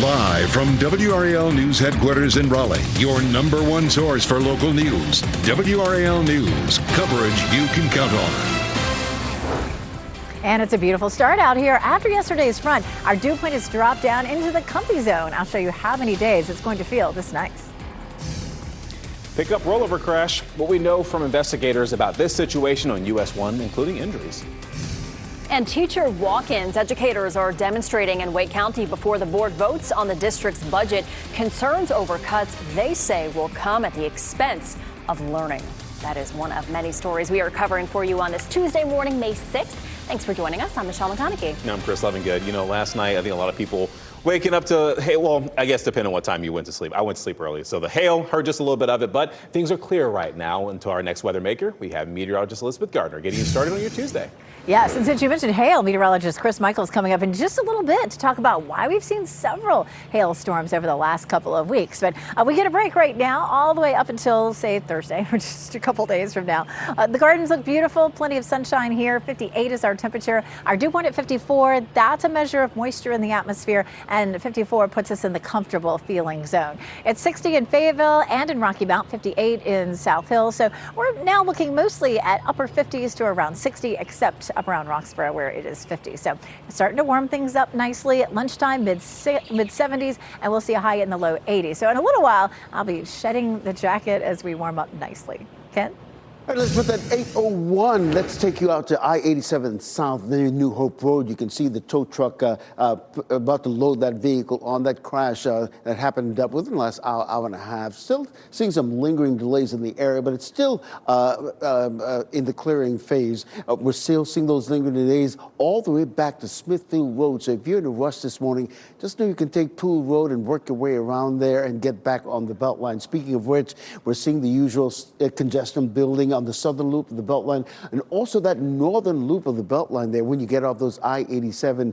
Live from WRAL News Headquarters in Raleigh, your number one source for local news. WRAL News, coverage you can count on. And it's a beautiful start out here after yesterday's front. Our dew point has dropped down into the comfy zone. I'll show you how many days it's going to feel this nice. Pickup rollover crash. What we know from investigators about this situation on US 1, including injuries. And teacher walk-ins. Educators are demonstrating in Wake County before the board votes on the district's budget. Concerns over cuts they say will come at the expense of learning. That is one of many stories we are covering for you on this Tuesday morning, May 6th. Thanks for joining us. I'm Michelle McConaughey. I'm Chris Levingood. You know, last night, I think a lot of people waking up to, hey, well, I guess depending on what time you went to sleep. I went to sleep early, so the hail hurt just a little bit of it, but things are clear right now. Until our next weather maker, we have meteorologist Elizabeth Gardner getting you started on your Tuesday. Yes, and since you mentioned hail, meteorologist Chris Michael is coming up in just a little bit to talk about why we've seen several hailstorms over the last couple of weeks. But we get a break right now, all the way up until, say, Thursday, or just a couple days from now. The gardens look beautiful, plenty of sunshine here. 58 is our temperature. Our dew point at 54, that's a measure of moisture in the atmosphere, and 54 puts us in the comfortable feeling zone. It's 60 in Fayetteville and in Rocky Mount, 58 in South Hill. So we're now looking mostly at upper 50s to around 60, except up around Roxborough where it is 50. So it's starting to warm things up nicely at lunchtime, mid 70s, and we'll see a high in the low 80s. So in a little while, I'll be shedding the jacket as we warm up nicely. Ken? All right, let's put that 801. Let's take you out to I-87 South near New Hope Road. You can see the tow truck about to load that vehicle on that crash that happened within the last hour and a half. Still seeing some lingering delays in the area, but it's still in the clearing phase. We're still seeing those lingering delays all the way back to Smithfield Road. So if you're in a rush this morning, just know you can take Poole Road and work your way around there and get back on the Beltline. Speaking of which, we're seeing the usual congestion building on the southern loop of the Beltline, and also that northern loop of the Beltline there when you get off those I-87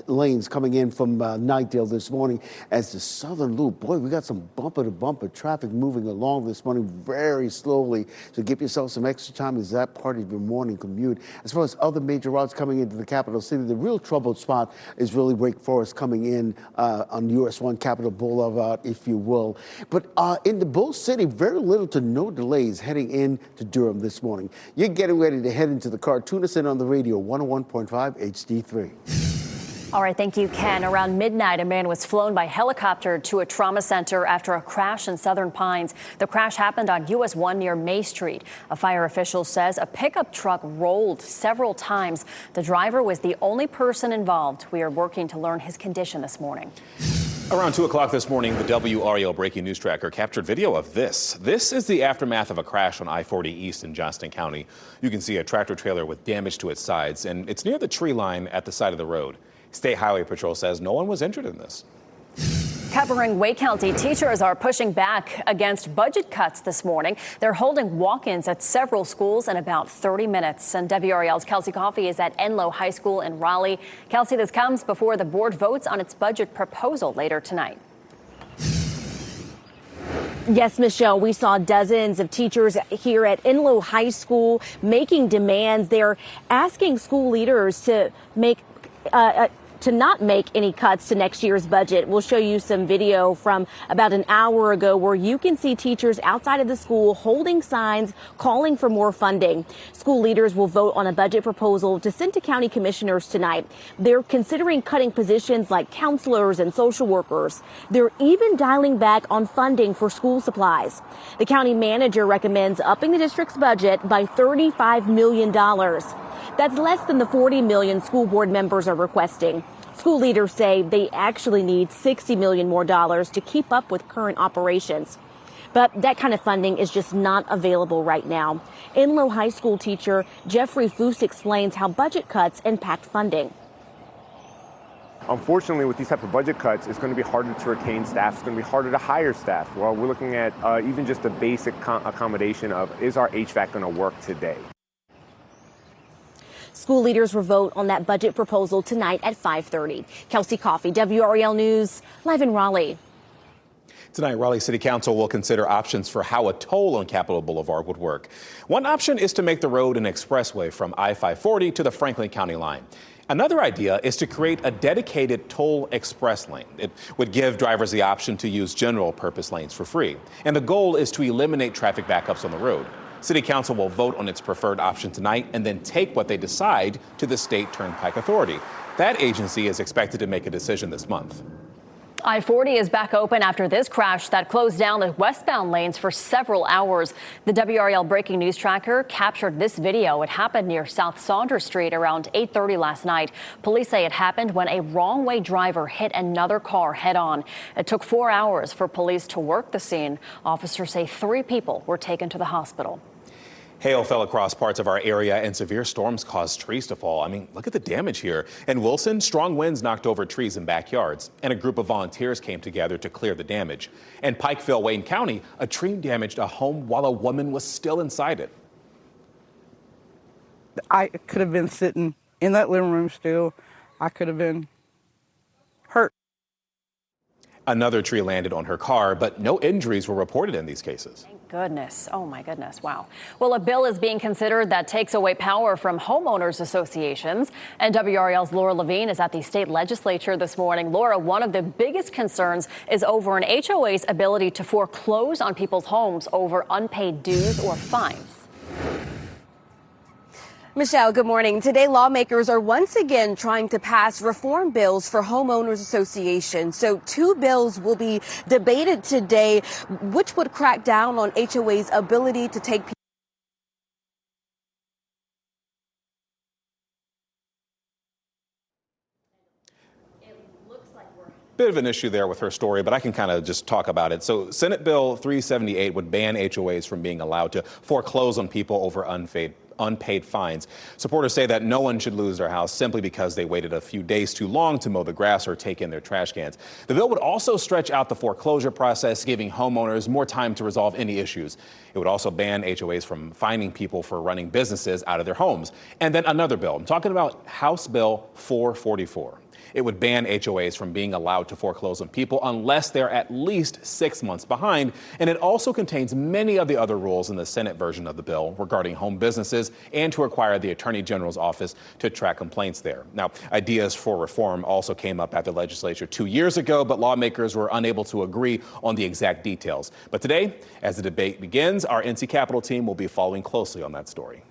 lanes coming in from Nightdale this morning. As the southern loop, boy, we got some bumper-to-bumper traffic moving along this morning very slowly, so give yourself some extra time as that part of your morning commute. As far as other major routes coming into the capital city, the real troubled spot is really Wake Forest coming in on US 1 Capitol Boulevard, if you will. But in the Bull City, very little to no delays heading in to Durham this morning. You're getting ready to head into the car. Tune us in on the radio, 101.5 HD3. All right, thank you, Ken. Around midnight, a man was flown by helicopter to a trauma center after a crash in Southern Pines. The crash happened on US 1 near May Street. A fire official says a pickup truck rolled several times. The driver was the only person involved. We are working to learn his condition this morning. Around 2 o'clock this morning, the WRAL breaking news tracker captured video of this. This is the aftermath of a crash on I-40 East in Johnston County. You can see a tractor trailer with damage to its sides, and it's near the tree line at the side of the road. State Highway Patrol says no one was injured in this. Covering Wake County, teachers are pushing back against budget cuts this morning. They're holding walk-ins at several schools in about 30 minutes. And WRAL's Kelsey Coffey is at Enloe High School in Raleigh. Kelsey, this comes before the board votes on its budget proposal later tonight. Yes, Michelle, we saw dozens of teachers here at Enloe High School making demands. They're asking school leaders to not make any cuts to next year's budget. We'll show you some video from about an hour ago where you can see teachers outside of the school holding signs calling for more funding. School leaders will vote on a budget proposal to send to county commissioners tonight. They're considering cutting positions like counselors and social workers. They're even dialing back on funding for school supplies. The county manager recommends upping the district's budget by $35 million. That's less than the $40 million school board members are requesting. School leaders say they actually need $60 million more to keep up with current operations. But that kind of funding is just not available right now. Enloe High School teacher Jeffrey Foose explains how budget cuts impact funding. Unfortunately, with these type of budget cuts, it's going to be harder to retain staff. It's going to be harder to hire staff. Well, we're looking at even just a basic accommodation of, is our HVAC going to work today? School leaders will vote on that budget proposal tonight at 5:30. Kelsey Coffey, WRAL News, live in Raleigh. Tonight, Raleigh City Council will consider options for how a toll on Capitol Boulevard would work. One option is to make the road an expressway from I-540 to the Franklin County line. Another idea is to create a dedicated toll express lane. It would give drivers the option to use general purpose lanes for free. And the goal is to eliminate traffic backups on the road. City Council will vote on its preferred option tonight and then take what they decide to the State Turnpike Authority. That agency is expected to make a decision this month. I-40 is back open after this crash that closed down the westbound lanes for several hours. The WRAL breaking news tracker captured this video. It happened near South Saunders Street around 8:30 last night. Police say it happened when a wrong-way driver hit another car head-on. It took 4 hours for police to work the scene. Officers say 3 people were taken to the hospital. Hail fell across parts of our area and severe storms caused trees to fall. I mean, look at the damage here. In Wilson, strong winds knocked over trees in backyards, and a group of volunteers came together to clear the damage. In Pikeville, Wayne County, a tree damaged a home while a woman was still inside it. I could have been sitting in that living room still. I could have been hurt. Another tree landed on her car, but no injuries were reported in these cases. Thank goodness. Oh, my goodness. Wow. Well, a bill is being considered that takes away power from homeowners associations. And WRAL's Laura Levine is at the state legislature this morning. Laura, one of the biggest concerns is over an HOA's ability to foreclose on people's homes over unpaid dues or fines. Michelle, good morning. Today, lawmakers are once again trying to pass reform bills for homeowners associations. So 2 bills will be debated today, which would crack down on HOA's ability to take people. Bit of an issue there with her story, but I can kind of just talk about it. So Senate Bill 378 would ban HOAs from being allowed to foreclose on people over unpaid fines. Supporters say that no one should lose their house simply because they waited a few days too long to mow the grass or take in their trash cans. The bill would also stretch out the foreclosure process, giving homeowners more time to resolve any issues. It would also ban HOAs from fining people for running businesses out of their homes. And then another bill. I'm talking about House Bill 444. It would ban HOAs from being allowed to foreclose on people unless they're at least 6 months behind. And it also contains many of the other rules in the Senate version of the bill regarding home businesses and to require the Attorney General's office to track complaints there. Now, ideas for reform also came up at the legislature 2 years ago, but lawmakers were unable to agree on the exact details. But today, as the debate begins, our NC Capitol team will be following closely on that story.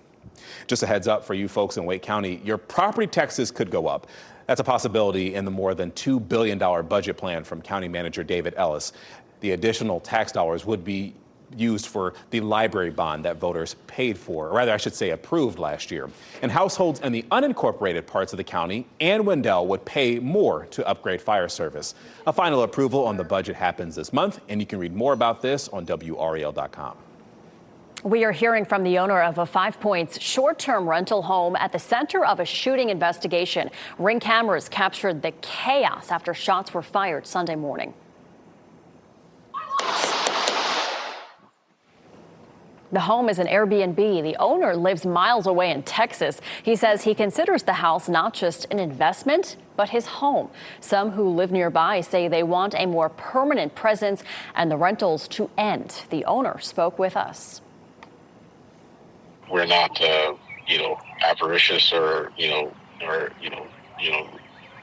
Just a heads up for you folks in Wake County, your property taxes could go up. That's a possibility in the more than $2 billion budget plan from County Manager David Ellis. The additional tax dollars would be used for the library bond that voters paid for, or rather I should say approved last year. And households in the unincorporated parts of the county and Wendell would pay more to upgrade fire service. A final approval on the budget happens this month, and you can read more about this on WRAL.com. We are hearing from the owner of a 5 Points short-term rental home at the center of a shooting investigation. Ring cameras captured the chaos after shots were fired Sunday morning. The home is an Airbnb. The owner lives miles away in Texas. He says he considers the house not just an investment, but his home. Some who live nearby say they want a more permanent presence and the rentals to end. The owner spoke with us. We're not, avaricious or in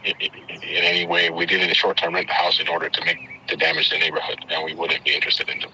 any way. We did it in a short-term rent the house in order to make to damage the neighborhood, and we wouldn't be interested in it.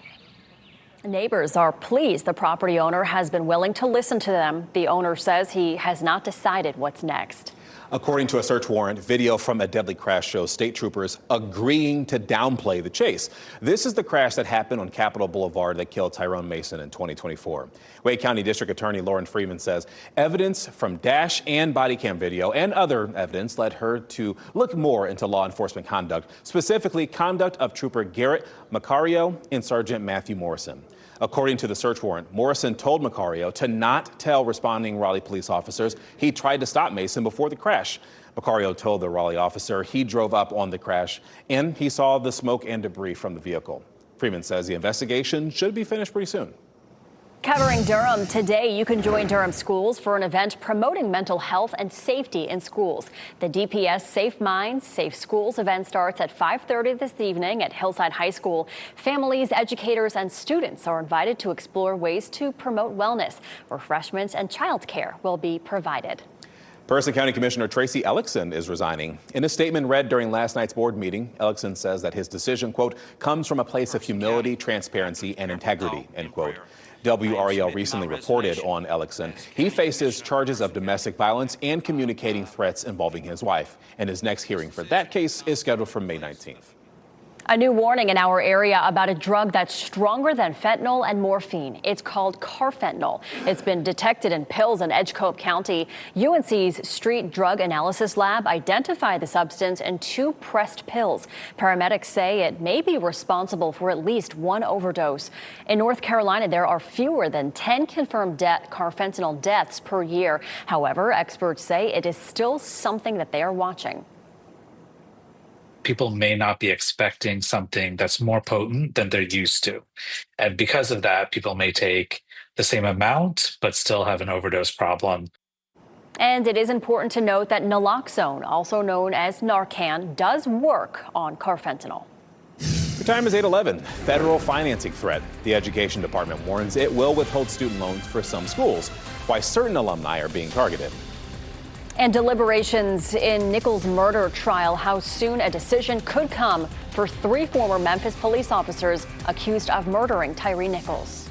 Neighbors are pleased the property owner has been willing to listen to them. The owner says he has not decided what's next. According to a search warrant, video from a deadly crash shows state troopers agreeing to downplay the chase. This is the crash that happened on Capitol Boulevard that killed Tyrone Mason in 2024. Wake County District Attorney Lauren Freeman says evidence from dash and body cam video and other evidence led her to look more into law enforcement conduct, specifically conduct of Trooper Garrett Macario and Sergeant Matthew Morrison. According to the search warrant, Morrison told Macario to not tell responding Raleigh police officers he tried to stop Mason before the crash. Macario told the Raleigh officer he drove up on the crash and he saw the smoke and debris from the vehicle. Freeman says the investigation should be finished pretty soon. Covering Durham today, you can join Durham schools for an event promoting mental health and safety in schools. The DPS Safe Minds, Safe Schools event starts at 5:30 this evening at Hillside High School. Families, educators, and students are invited to explore ways to promote wellness. Refreshments and childcare will be provided. Person County Commissioner Tracy Ellickson is resigning. In a statement read during last night's board meeting, Ellickson says that his decision, quote, comes from a place of humility, transparency, and integrity, end quote. WRAL recently reported on Ellickson. He faces charges of domestic violence and communicating threats involving his wife. And his next hearing for that case is scheduled for May 19th. A new warning in our area about a drug that's stronger than fentanyl and morphine. It's called carfentanil. It's been detected in pills in Edgecote County. UNC's Street Drug Analysis Lab identified the substance in 2 pressed pills. Paramedics say it may be responsible for at least 1 overdose. In North Carolina, there are fewer than 10 confirmed carfentanil deaths per year. However, experts say it is still something that they are watching. People may not be expecting something that's more potent than they're used to. And because of that, people may take the same amount, but still have an overdose problem. And it is important to note that naloxone, also known as Narcan, does work on carfentanil. The time is 8:11. Federal financing threat. The Education Department warns it will withhold student loans for some schools, why certain alumni are being targeted. And deliberations in Nichols' murder trial, how soon a decision could come for 3 former Memphis police officers accused of murdering Tyree Nichols.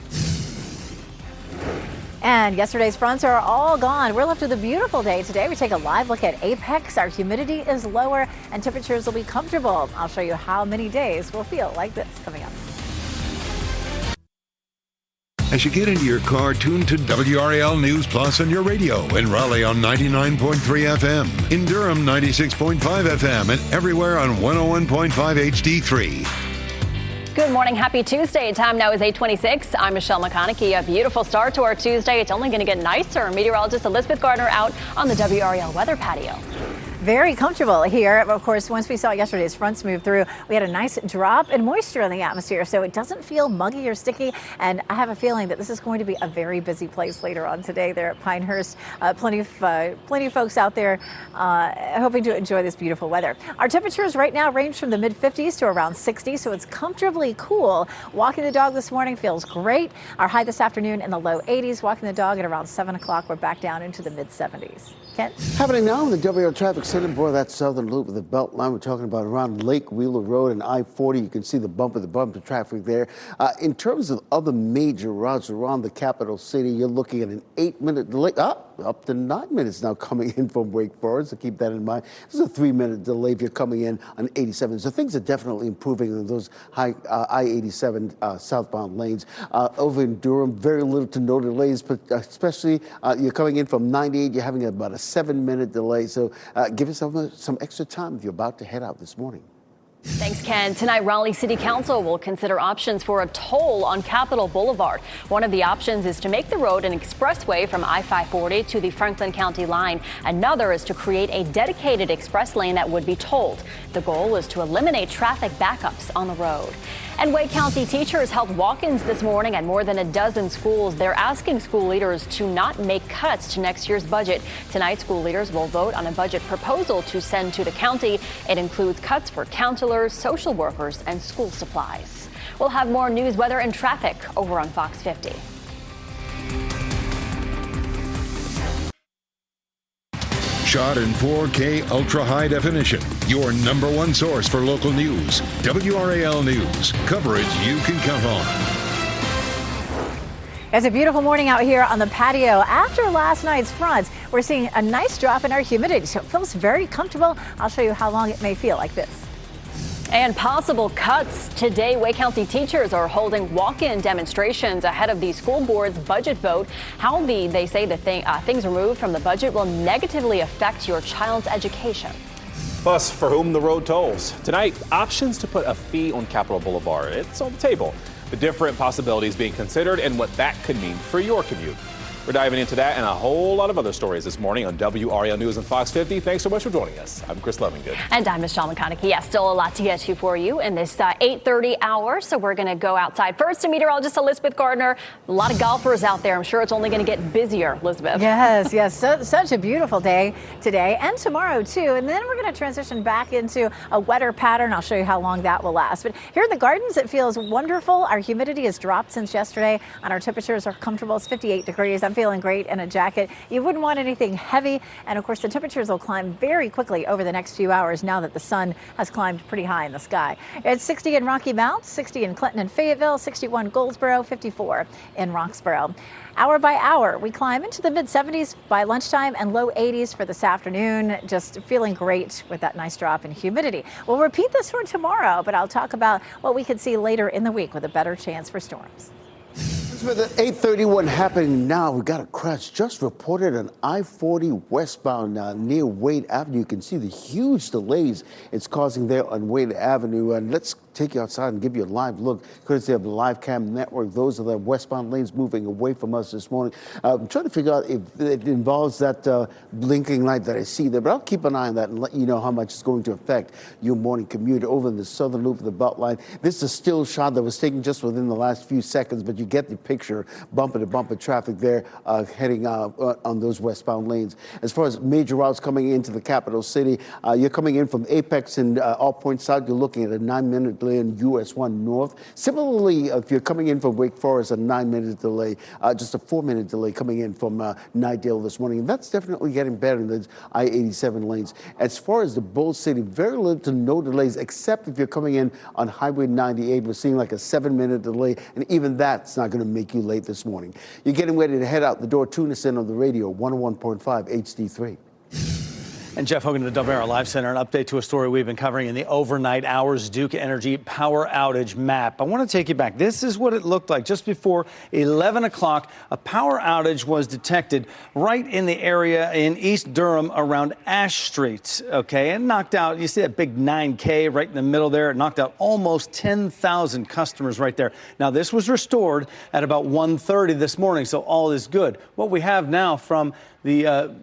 And yesterday's fronts are all gone. We're left with a beautiful day today. We take a live look at Apex. Our humidity is lower and temperatures will be comfortable. I'll show you how many days will feel like this coming up. As you get into your car, tune to WRAL News Plus on your radio. In Raleigh on 99.3 FM. In Durham, 96.5 FM. And everywhere on 101.5 HD3. Good morning. Happy Tuesday. Time now is 8:26. I'm Michelle McConaughey. A beautiful start to our Tuesday. It's only going to get nicer. Meteorologist Elizabeth Gardner out on the WRAL weather patio. Very comfortable here. Of course, once we saw yesterday's fronts move through, we had a nice drop in moisture in the atmosphere, so it doesn't feel muggy or sticky. And I have a feeling that this is going to be a very busy place later on today there at Pinehurst. Plenty of folks out there hoping to enjoy this beautiful weather. Our temperatures right now range from the mid-50s to around 60, so it's comfortably cool. Walking the dog this morning feels great. Our high this afternoon in the low 80s. Walking the dog at around 7 o'clock, we're back down into the mid-70s. Kent? Happening now in the WRAL traffic center, boy, that southern loop of the belt line we're talking about around Lake Wheeler Road and I-40. You can see the bumper traffic there. In terms of other major routes around the capital city, you're looking at an 8-minute delay. Up to 9 minutes now coming in from Wake Forest, so keep that in mind. This is a 3-minute delay if you're coming in on 87. So things are definitely improving in those high I-87 southbound lanes. Over in Durham, very little to no delays, but especially you're coming in from 98, you're having about a 7-minute delay. So give yourself some extra time if you're about to head out this morning. Thanks, Ken. Tonight, Raleigh City Council will consider options for a toll on Capitol Boulevard. One of the options is to make the road an expressway from I-540 to the Franklin County line. Another is to create a dedicated express lane that would be tolled. The goal is to eliminate traffic backups on the road. And Wake County teachers held walk-ins this morning at more than a dozen schools. They're asking school leaders to not make cuts to next year's budget. Tonight, school leaders will vote on a budget proposal to send to the county. It includes cuts for counselors, social workers, and school supplies. We'll have more news, weather, and traffic over on Fox 50. Shot in 4K ultra high definition. Your #1 source for local news. WRAL News. Coverage you can count on. It's a beautiful morning out here on the patio. After last night's fronts, we're seeing a nice drop in our humidity, so it feels very comfortable. I'll show you how long it may feel like this. And possible cuts. Today, Wake County teachers are holding walk-in demonstrations ahead of the school board's budget vote. How they say the things removed from the budget will negatively affect your child's education. Plus, for whom the road tolls. Tonight, options to put a fee on Capitol Boulevard. It's on the table. The different possibilities being considered and what that could mean for your commute. We're diving into that and a whole lot of other stories this morning on WRAL News and Fox 50. Thanks so much for joining us. I'm Chris Lovingood. And I'm Michelle McConaughey. Yeah, still a lot to get to for you in this 8:30 hour. So we're going to go outside first to meteorologist Elizabeth Gardner. A lot of golfers out there. I'm sure it's only going to get busier, Elizabeth. Yes. Such a beautiful day today and tomorrow, too. And then we're going to transition back into a wetter pattern. I'll show you how long that will last. But here in the gardens, it feels wonderful. Our humidity has dropped since yesterday and our temperatures are comfortable. It's 58 degrees. I'm I'm feeling great in a jacket. You wouldn't want anything heavy. And of course, the temperatures will climb very quickly over the next few hours now that the sun has climbed pretty high in the sky. It's 60 in Rocky Mount, 60 in Clinton and Fayetteville, 61 Goldsboro, 54 in Roxborough. Hour by hour, we climb into the mid-70s by lunchtime and low 80s for this afternoon. Just feeling great with that nice drop in humidity. We'll repeat this for tomorrow, but I'll talk about what we could see later in the week with a better chance for storms. With the 831 happening now, we got a crash just reported on I-40 westbound near Wade Avenue. You can see the huge delays it's causing there on Wade Avenue. And let's take you outside and give you a live look, courtesy of the Live Cam Network. Those are the westbound lanes moving away from us this morning. I'm trying to figure out if it involves that blinking light that I see there, but I'll keep an eye on that and let you know how much it's going to affect your morning commute over in the southern loop of the Beltline. This is a still shot that was taken just within the last few seconds, but you get the picture, bumper-to-bumper traffic there heading on those westbound lanes. As far as major routes coming into the capital city, you're coming in from Apex and all points south, you're looking at a 9-minute delay in US 1 North. Similarly, if you're coming in from Wake Forest, a 9-minute delay, just a 4-minute delay coming in from Nightdale this morning. And that's definitely getting better in the I-87 lanes. As far as the Bull City, very little to no delays, except if you're coming in on Highway 98. We're seeing like a 7-minute delay, and even that's not going to make you late this morning. You're getting ready to head out the door. Tune us in on the radio, 101.5 HD3. And Jeff Hogan to the WRAL Live Center, an update to a story we've been covering in the overnight hours, Duke Energy power outage map. I want to take you back. This is what it looked like just before 11 o'clock. A power outage was detected right in the area in East Durham around Ash Street. Okay, and knocked out, you see that big 9K right in the middle there. It knocked out almost 10,000 customers right there. Now, this was restored at about 1:30 this morning, so all is good. What we have now from the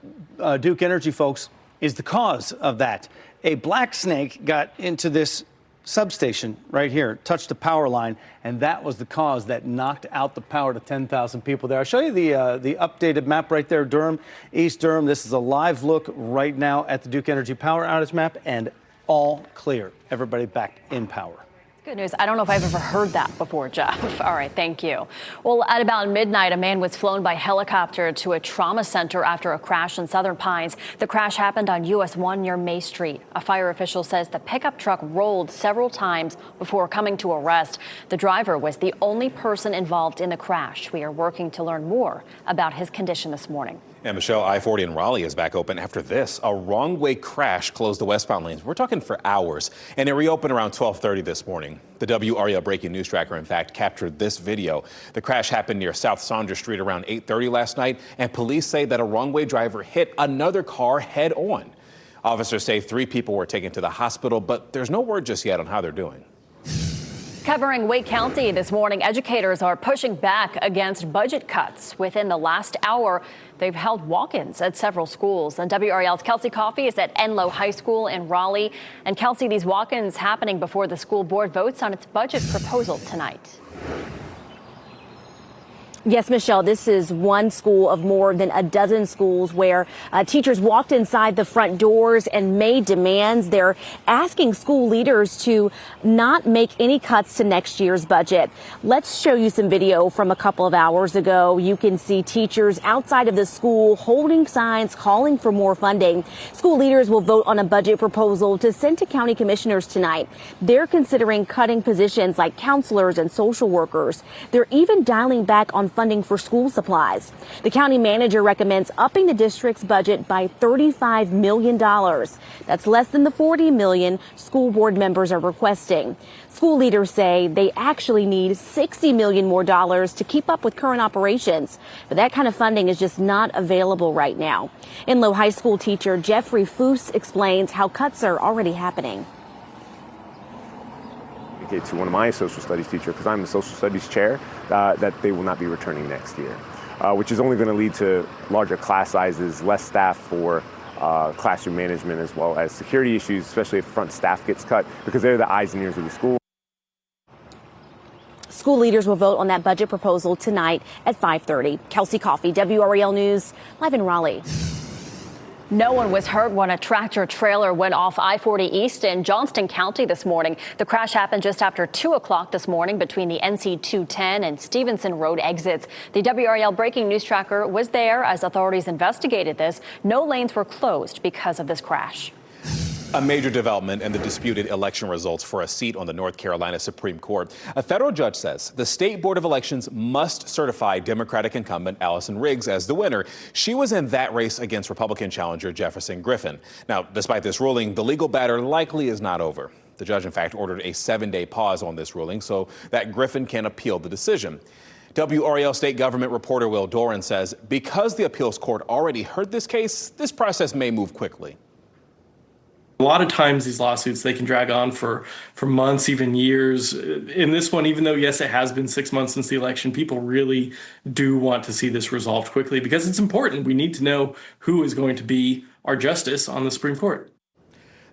Duke Energy folks is the cause of that. A black snake got into this substation right here, touched the power line, and that was the cause that knocked out the power to 10,000 people there. I'll show you the updated map right there, Durham, East Durham. This is a live look right now at the Duke Energy power outage map, and all clear. Everybody back in power. Good news. I don't know if I've ever heard that before, Jeff. All right, thank you. Well, at about midnight, a man was flown by helicopter to a trauma center after a crash in Southern Pines. The crash happened on US 1 near May Street. A fire official says the pickup truck rolled several times before coming to a rest. The driver was the only person involved in the crash. We are working to learn more about his condition this morning. And Michelle, I-40 in Raleigh is back open after this. A wrong-way crash closed the westbound lanes. We're talking for hours, and it reopened around 12:30 this morning. The WRAL breaking news tracker, in fact, captured this video. The crash happened near South Saunders Street around 8:30 last night, and police say that a wrong-way driver hit another car head-on. Officers say 3 people were taken to the hospital, but there's no word just yet on how they're doing. Covering Wake County this morning, educators are pushing back against budget cuts. Within the last hour, they've held walk-ins at several schools. And WRAL's Kelsey Coffey is at Enloe High School in Raleigh. And Kelsey, these walk-ins happening before the school board votes on its budget proposal tonight. Yes, Michelle, this is one school of more than a dozen schools where teachers walked inside the front doors and made demands. They're asking school leaders to not make any cuts to next year's budget. Let's show you some video from a couple of hours ago. You can see teachers outside of the school holding signs calling for more funding. School leaders will vote on a budget proposal to send to county commissioners tonight. They're considering cutting positions like counselors and social workers. They're even dialing back on funding for school supplies. The county manager recommends upping the district's budget by $35 million. That's less than the $40 million school board members are requesting. School leaders say they actually need $60 million more to keep up with current operations. But that kind of funding is just not available right now. Enloe High School teacher Jeffrey Foose explains how cuts are already happening. To one of my social studies teacher, because I'm the social studies chair, that they will not be returning next year, which is only going to lead to larger class sizes, less staff for classroom management, as well as security issues, especially if front staff gets cut, because they're the eyes and ears of the school. School leaders will vote on that budget proposal tonight at 5:30. Kelsey Coffey, WRAL News, live in Raleigh. No one was hurt when a tractor trailer went off I-40 East in Johnston County this morning. The crash happened just after 2 o'clock this morning between the NC 210 and Stevenson Road exits. The WRAL breaking news tracker was there as authorities investigated this. No lanes were closed because of this crash. A major development in the disputed election results for a seat on the North Carolina Supreme Court. A federal judge says the state board of elections must certify Democratic incumbent Allison Riggs as the winner. She was in that race against Republican challenger Jefferson Griffin. Now, despite this ruling, the legal battle likely is not over. The judge, in fact, ordered a 7-day pause on this ruling so that Griffin can appeal the decision. WRAL state government reporter Will Doran says because the appeals court already heard this case, this process may move quickly. A lot of times these lawsuits, they can drag on for months, even years. In this one, even though, yes, it has been 6 months since the election, people really do want to see this resolved quickly because it's important. We need to know who is going to be our justice on the Supreme Court.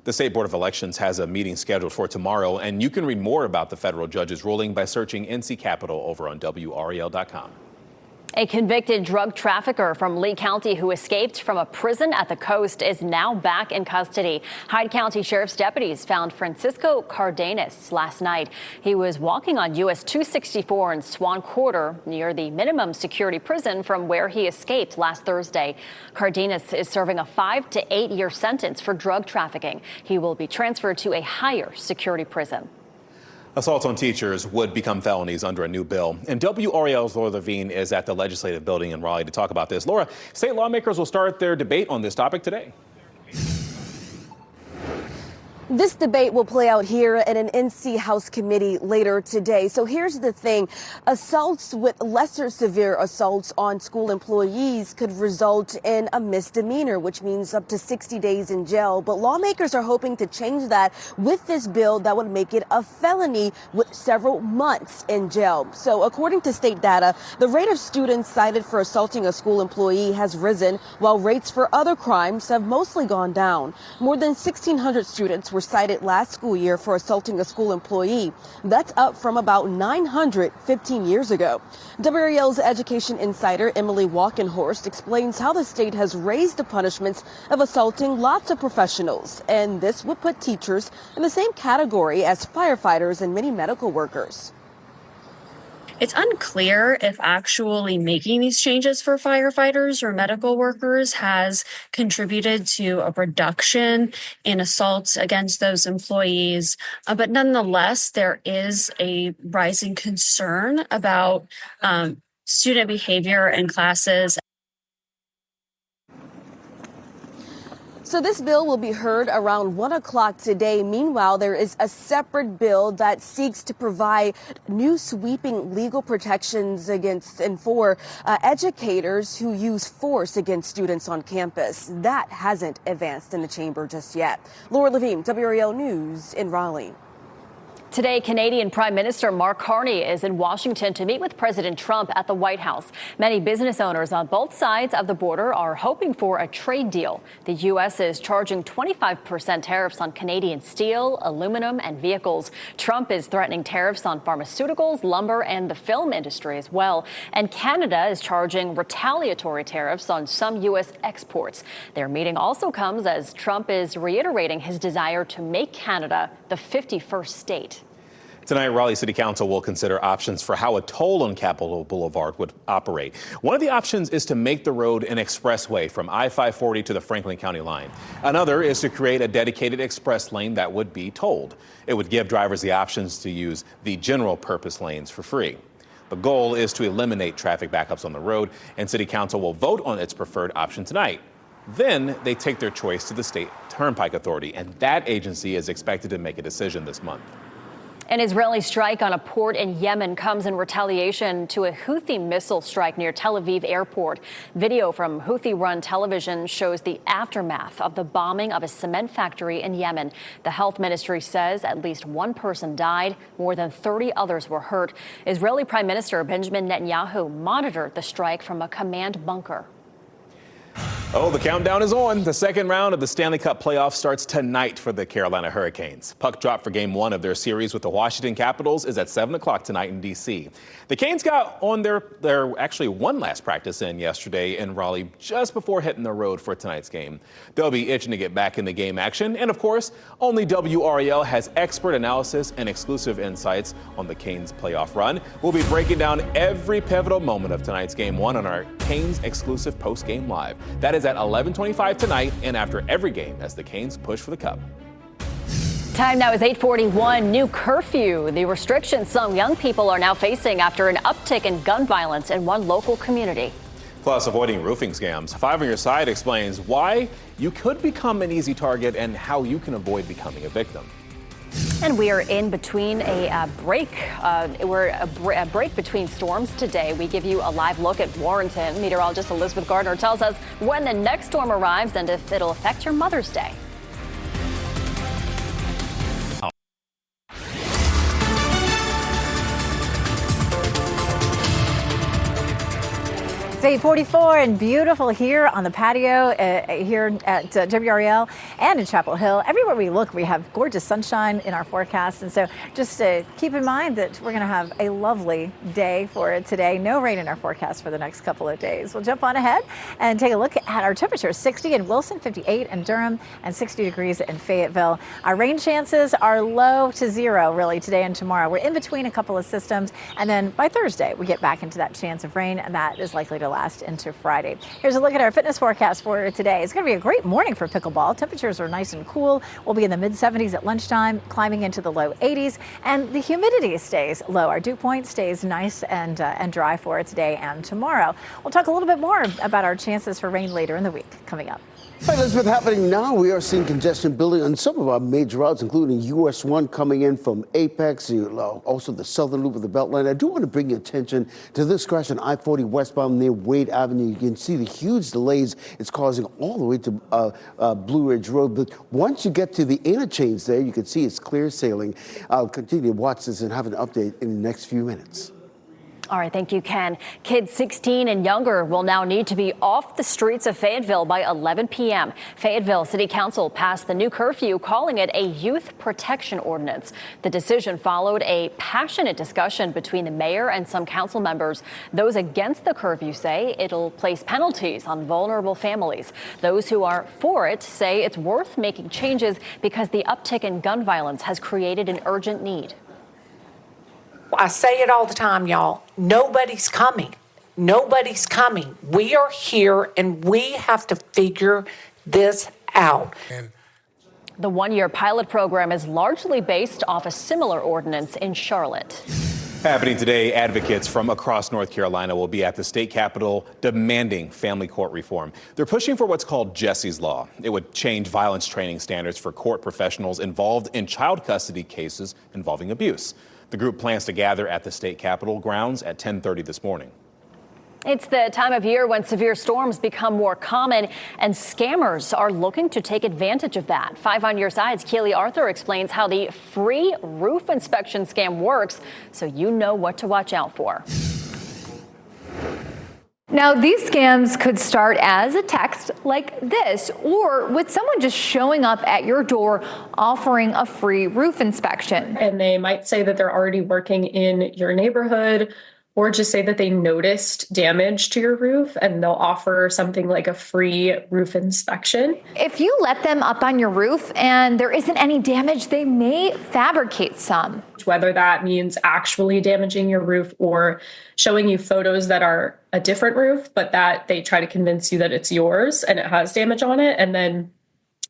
The State Board of Elections has a meeting scheduled for tomorrow, and you can read more about the federal judge's ruling by searching NC Capitol over on WRAL.com. A convicted drug trafficker from Lee County who escaped from a prison at the coast is now back in custody. Hyde County Sheriff's deputies found Francisco Cardenas last night. He was walking on US 264 in Swan Quarter near the minimum security prison from where he escaped last Thursday. Cardenas is serving a 5 to 8 year sentence for drug trafficking. He will be transferred to a higher security prison. Assaults on teachers would become felonies under a new bill. And WRAL's Laura Levine is at the Legislative Building in Raleigh to talk about this. Laura, state lawmakers will start their debate on this topic today. This debate will play out here in an NC House committee later today. So here's the thing. Assaults with lesser severe assaults on school employees could result in a misdemeanor, which means up to 60 days in jail. But lawmakers are hoping to change that with this bill that would make it a felony with several months in jail. So according to state data, the rate of students cited for assaulting a school employee has risen, while rates for other crimes have mostly gone down. More than 1,600 students were cited last school year for assaulting a school employee. That's up from about 900 15 years ago. WRAL's education insider Emily Walkenhorst explains how the state has raised the punishments of assaulting lots of professionals, and this would put teachers in the same category as firefighters and many medical workers. It's unclear if actually making these changes for firefighters or medical workers has contributed to a reduction in assaults against those employees. But nonetheless, there is a rising concern about student behavior in classes. So this bill will be heard around 1 o'clock today. Meanwhile, there is a separate bill that seeks to provide new sweeping legal protections against and for educators who use force against students on campus. That hasn't advanced in the chamber just yet. Laura Levine, WRAL News in Raleigh. Today, Canadian Prime Minister Mark Carney is in Washington to meet with President Trump at the White House. Many business owners on both sides of the border are hoping for a trade deal. The U.S. is charging 25% tariffs on Canadian steel, aluminum, and vehicles. Trump is threatening tariffs on pharmaceuticals, lumber, and the film industry as well. And Canada is charging retaliatory tariffs on some U.S. exports. Their meeting also comes as Trump is reiterating his desire to make Canada the 51st state. Tonight, Raleigh City Council will consider options for how a toll on Capitol Boulevard would operate. One of the options is to make the road an expressway from I-540 to the Franklin County line. Another is to create a dedicated express lane that would be tolled. It would give drivers the options to use the general purpose lanes for free. The goal is to eliminate traffic backups on the road, and City Council will vote on its preferred option tonight. Then they take their choice to the State Turnpike Authority, and that agency is expected to make a decision this month. An Israeli strike on a port in Yemen comes in retaliation to a Houthi missile strike near Tel Aviv airport. Video from Houthi-run television shows the aftermath of the bombing of a cement factory in Yemen. The health ministry says at least one person died. More than 30 others were hurt. Israeli Prime Minister Benjamin Netanyahu monitored the strike from a command bunker. Oh, the countdown is on. The second round of the Stanley Cup playoffs starts tonight for the Carolina Hurricanes. Puck drop for game 1 of their series with the Washington Capitals is at 7 o'clock tonight in D.C. The Canes got on their actually one last practice in yesterday in Raleigh just before hitting the road for tonight's game. They'll be itching to get back in the game action. And of course, only WRAL has expert analysis and exclusive insights on the Canes playoff run. We'll be breaking down every pivotal moment of tonight's game 1 on our Canes exclusive post-game live. That is at 11:25 tonight and after every game as the Canes push for the cup. Time now is 8:41. New curfew. The restrictions some young people are now facing after an uptick in gun violence in one local community. Plus, avoiding roofing scams. 5 on your side explains why you could become an easy target and how you can avoid becoming a victim. And we are in between a break. We're a break between storms today. We give you a live look at Warrenton. Meteorologist Elizabeth Gardner tells us when the next storm arrives and if it'll affect your Mother's Day. It's 8:44 and beautiful here on the patio here at WRAL and in Chapel Hill. Everywhere we look, we have gorgeous sunshine in our forecast. And so just keep in mind that we're going to have a lovely day for it today. No rain in our forecast for the next couple of days. We'll jump on ahead and take a look at our temperatures. 60 in Wilson, 58 in Durham, and 60 degrees in Fayetteville. Our rain chances are low to zero, really, today and tomorrow. We're in between a couple of systems. And then by Thursday, we get back into that chance of rain, and that is likely to last into Friday. Here's a look at our fitness forecast for today. It's going to be a great morning for pickleball. Temperatures are nice and cool. We'll be in the mid-70s at lunchtime, climbing into the low 80s, and the humidity stays low. Our dew point stays nice and dry for it today and tomorrow. We'll talk a little bit more about our chances for rain later in the week coming up. Hi, Elizabeth. Happening now, we are seeing congestion building on some of our major routes, including US 1 coming in from Apex, also the southern loop of the Beltline. I do want to bring your attention to this crash on I-40 westbound near Wade Avenue. You can see the huge delays it's causing all the way to Blue Ridge Road. But once you get to the interchange there, you can see it's clear sailing. I'll continue to watch this and have an update in the next few minutes. All right, thank you, Ken. Kids 16 and younger will now need to be off the streets of Fayetteville by 11 p.m. Fayetteville City Council passed the new curfew, calling it a youth protection ordinance. The decision followed a passionate discussion between the mayor and some council members. Those against the curfew say it'll place penalties on vulnerable families. Those who are for it say it's worth making changes because the uptick in gun violence has created an urgent need. I say it all the time, y'all. Nobody's coming. Nobody's coming. We are here and we have to figure this out. The one-year pilot program is largely based off a similar ordinance in Charlotte. Happening today, advocates from across North Carolina will be at the state capitol demanding family court reform. They're pushing for what's called Jesse's Law. It would change violence training standards for court professionals involved in child custody cases involving abuse. The group plans to gather at the state capitol grounds at 10:30 this morning. It's the time of year when severe storms become more common, and scammers are looking to take advantage of that. 5 on your side's Keely Arthur explains how the free roof inspection scam works, so you know what to watch out for. Now, these scams could start as a text like this, or with someone just showing up at your door offering a free roof inspection. And they might say that they're already working in your neighborhood, or just say that they noticed damage to your roof and they'll offer something like a free roof inspection. If you let them up on your roof and there isn't any damage, they may fabricate some. Whether that means actually damaging your roof or showing you photos that are a different roof, but that they try to convince you that it's yours and it has damage on it, and then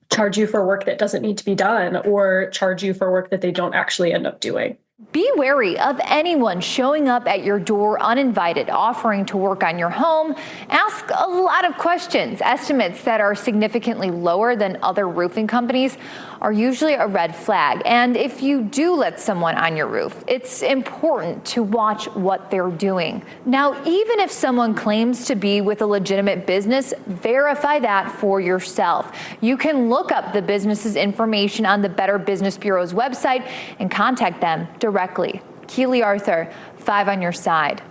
charge you for work that doesn't need to be done, or charge you for work that they don't actually end up doing. Be wary of anyone showing up at your door uninvited, offering to work on your home. Ask a lot of questions. Estimates that are significantly lower than other roofing companies are usually a red flag. And if you do let someone on your roof, it's important to watch what they're doing. Now, even if someone claims to be with a legitimate business, verify that for yourself. You can look up the business's information on the Better Business Bureau's website and contact them directly. Keely Arthur, 5 on your side.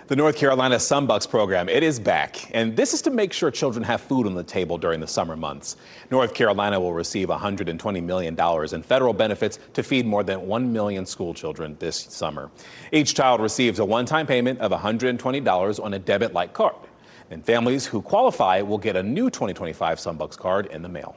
The North Carolina Sunbucks program, it is back, and this is to make sure children have food on the table during the summer months. North Carolina will receive $120 million in federal benefits to feed more than 1 million school children this summer. Each child receives a one-time payment of $120 on a debit-like card, and families who qualify will get a new 2025 Sunbucks card in the mail.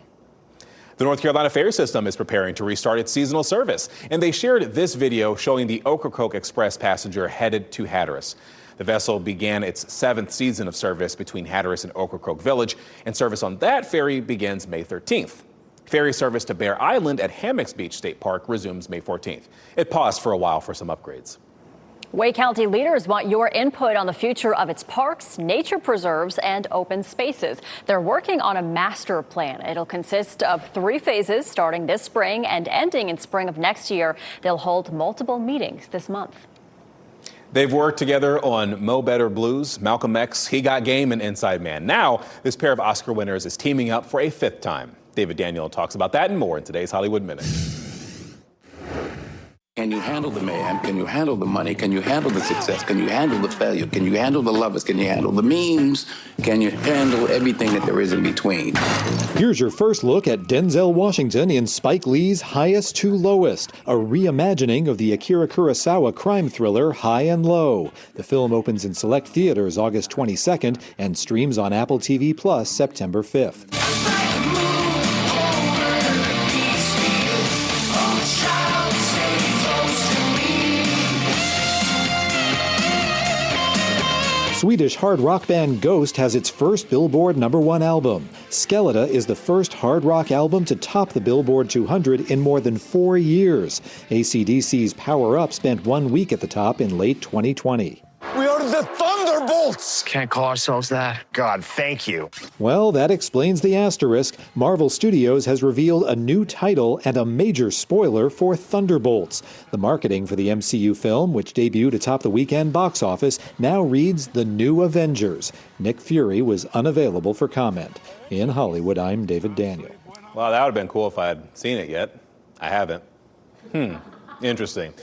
The North Carolina ferry system is preparing to restart its seasonal service, and they shared this video showing the Ocracoke Express passenger headed to Hatteras. The vessel began its 7th season of service between Hatteras and Ocracoke Village, and service on that ferry begins May 13th. Ferry service to Bear Island at Hammocks Beach State Park resumes May 14th. It paused for a while for some upgrades. Wake County leaders want your input on the future of its parks, nature preserves, and open spaces. They're working on a master plan. It'll consist of 3 phases starting this spring and ending in spring of next year. They'll hold multiple meetings this month. They've worked together on Mo Better Blues, Malcolm X, He Got Game, and Inside Man. Now, this pair of Oscar winners is teaming up for a 5th time. David Daniel talks about that and more in today's Hollywood Minute. Can you handle the mayhem? Can you handle the money? Can you handle the success? Can you handle the failure? Can you handle the lovers? Can you handle the memes? Can you handle everything that there is in between? Here's your first look at Denzel Washington in Spike Lee's Highest to Lowest, a reimagining of the Akira Kurosawa crime thriller High and Low. The film opens in select theaters August 22nd and streams on Apple TV Plus September 5th. Swedish hard rock band Ghost has its first Billboard #1 album. Skelleta is the first hard rock album to top the Billboard 200 in more than 4 years. AC/DC's Power Up spent 1 week at the top in late 2020. We are the Thunderbolts! Can't call ourselves that. God, thank you. Well, that explains the asterisk. Marvel Studios has revealed a new title and a major spoiler for Thunderbolts. The marketing for the MCU film, which debuted atop the weekend box office, now reads The New Avengers. Nick Fury was unavailable for comment. In Hollywood, I'm David Daniel. Well, that would have been cool if I had seen it yet. I haven't. Interesting.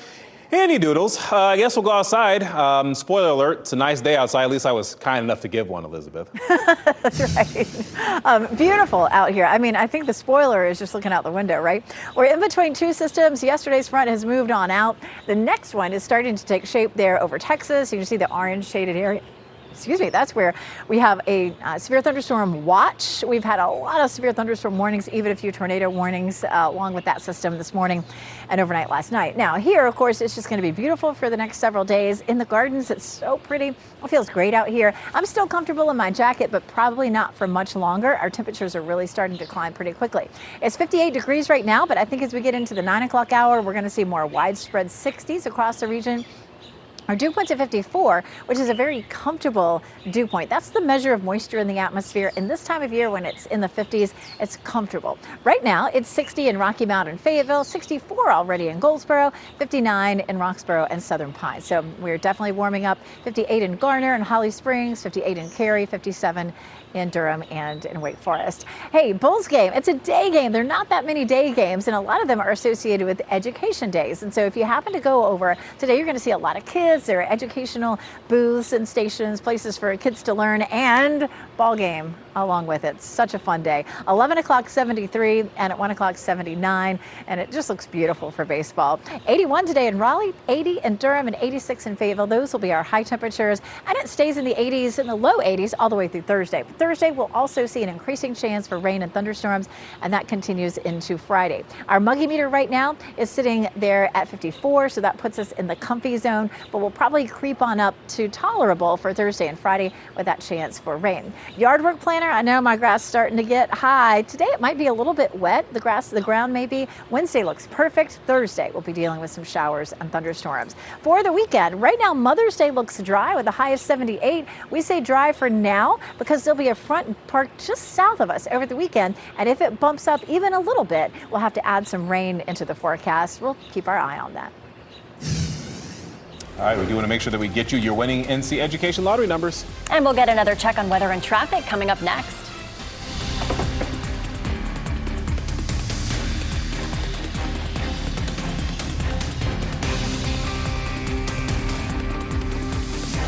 Handy doodles. I guess we'll go outside. Spoiler alert, it's a nice day outside. At least I was kind enough to give one, Elizabeth. That's right. Beautiful out here. I mean, I think the spoiler is just looking out the window, right? We're in between 2 systems. Yesterday's front has moved on out. The next one is starting to take shape there over Texas. You can see the orange shaded area. Excuse me, that's where we have a severe thunderstorm watch. We've had a lot of severe thunderstorm warnings, even a few tornado warnings along with that system this morning and overnight last night. Now here, of course, it's just going to be beautiful for the next several days. In the gardens, it's so pretty. It feels great out here. I'm still comfortable in my jacket, but probably not for much longer. Our temperatures are really starting to climb pretty quickly. It's 58 degrees right now, but I think as we get into the 9 o'clock hour, we're going to see more widespread 60s across the region. Our dew point's at 54, which is a very comfortable dew point. That's the measure of moisture in the atmosphere. And this time of year, when it's in the 50s, it's comfortable. Right now, it's 60 in Rocky Mount and Fayetteville, 64 already in Goldsboro, 59 in Roxboro and Southern Pines. So we're definitely warming up. 58 in Garner and Holly Springs, 58 in Cary, 57 in Durham and in Wake Forest. Hey, Bulls game, it's a day game. There are not that many day games, and a lot of them are associated with education days. And so if you happen to go over today, you're going to see a lot of kids. There are educational booths and stations, places for kids to learn, and ball game along with it. Such a fun day. 11 o'clock 73 and at 1 o'clock 79, and it just looks beautiful for baseball. 81 today in Raleigh, 80 in Durham, and 86 in Fayetteville. Those will be our high temperatures, and it stays in the 80s and the low 80s all the way through Thursday. Thursday, we'll also see an increasing chance for rain and thunderstorms, and that continues into Friday. Our muggy meter right now is sitting there at 54, so that puts us in the comfy zone, but we'll probably creep on up to tolerable for Thursday and Friday with that chance for rain. Yard work planner, I know my grass is starting to get high. Today it might be a little bit wet, the ground may be. Wednesday looks perfect. Thursday we'll be dealing with some showers and thunderstorms. For the weekend, right now Mother's Day looks dry with a high of 78. We say dry for now because there'll be a front parked just south of us over the weekend, and if it bumps up even a little bit, we'll have to add some rain into the forecast. We'll keep our eye on that. All right, we do want to make sure that we get you your winning NC Education lottery numbers. And we'll get another check on weather and traffic coming up next.